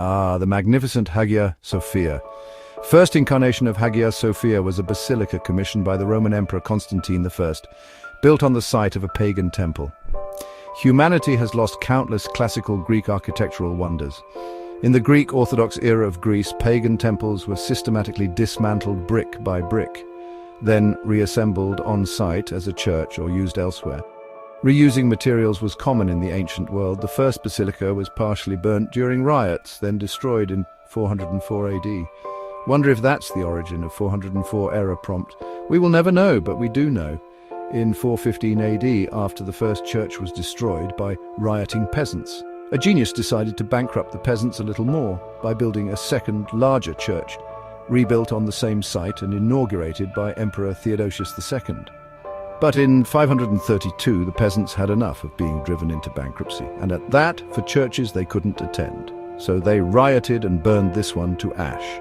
Ah, the magnificent Hagia Sophia. First incarnation of Hagia Sophia was a basilica commissioned by the Roman Emperor Constantine I, built on the site of a pagan temple. Humanity has lost countless classical Greek architectural wonders. In the Greek Orthodox era of Greece, pagan temples were systematically dismantled brick by brick, then reassembled on site as a church or used elsewhere. Reusing materials was common in the ancient world. The first basilica was partially burnt during riots, then destroyed in 404 AD. Wonder if that's the origin of 404 error prompt. We will never know, but we do know. In 415 AD, after the first church was destroyed by rioting peasants, a genius decided to bankrupt the peasants a little more by building a second, larger church, rebuilt on the same site and inaugurated by Emperor Theodosius II. But in 532, the peasants had enough of being driven into bankruptcy, and at that, for churches they couldn't attend. So they rioted and burned this one to ash.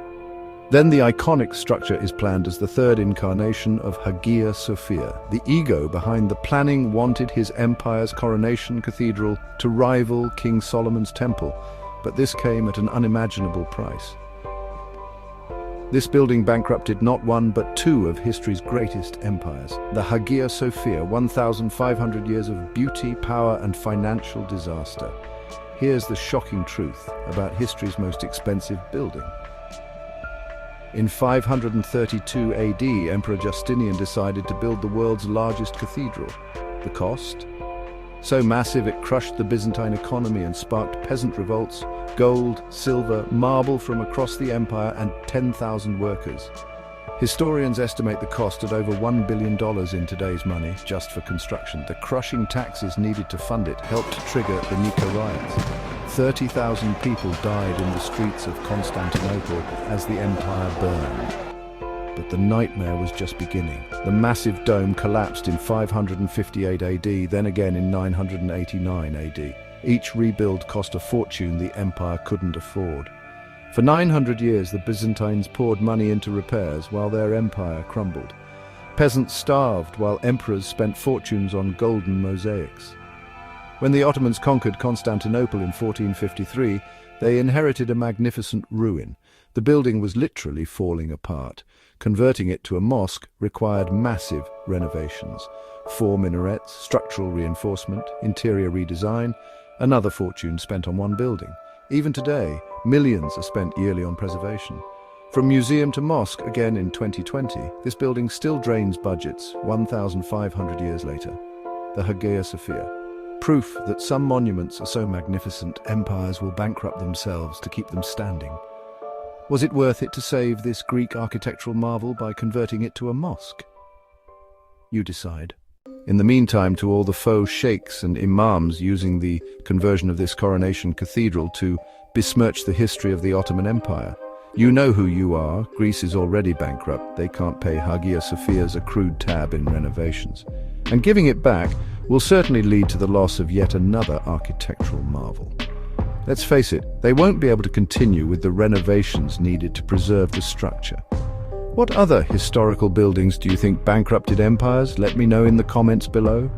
Then the iconic structure is planned as the third incarnation of Hagia Sophia. The ego behind the planning wanted his empire's coronation cathedral to rival King Solomon's temple, but this came at an unimaginable price. This building bankrupted not one but two of history's greatest empires. The Hagia Sophia, 1,500 years of beauty, power and financial disaster. Here's the shocking truth about history's most expensive building. In 532 AD, Emperor Justinian decided to build the world's largest cathedral. The cost? So massive it crushed the Byzantine economy and sparked peasant revolts, gold, silver, marble from across the empire and 10,000 workers. Historians estimate the cost at over $1 billion in today's money just for construction. The crushing taxes needed to fund it helped trigger the Nika riots. 30,000 people died in the streets of Constantinople as the empire burned. But the nightmare was just beginning. The massive dome collapsed in 558 AD, then again in 989 AD. Each rebuild cost a fortune the empire couldn't afford. For 900 years, the Byzantines poured money into repairs while their empire crumbled. Peasants starved while emperors spent fortunes on golden mosaics. When the Ottomans conquered Constantinople in 1453, they inherited a magnificent ruin. The building was literally falling apart. Converting it to a mosque required massive renovations. 4 minarets, structural reinforcement, interior redesign, another fortune spent on one building. Even today, millions are spent yearly on preservation. From museum to mosque, again in 2020, this building still drains budgets 1,500 years later. The Hagia Sophia. Proof that some monuments are so magnificent, empires will bankrupt themselves to keep them standing. Was it worth it to save this Greek architectural marvel by converting it to a mosque? You decide. In the meantime, to all the faux sheikhs and imams using the conversion of this coronation cathedral to besmirch the history of the Ottoman Empire, you know who you are. Greece is already bankrupt. They can't pay Hagia Sophia's accrued tab in renovations. And giving it back will certainly lead to the loss of yet another architectural marvel. Let's face it, they won't be able to continue with the renovations needed to preserve the structure. What other historical buildings do you think bankrupted empires? Let me know in the comments below.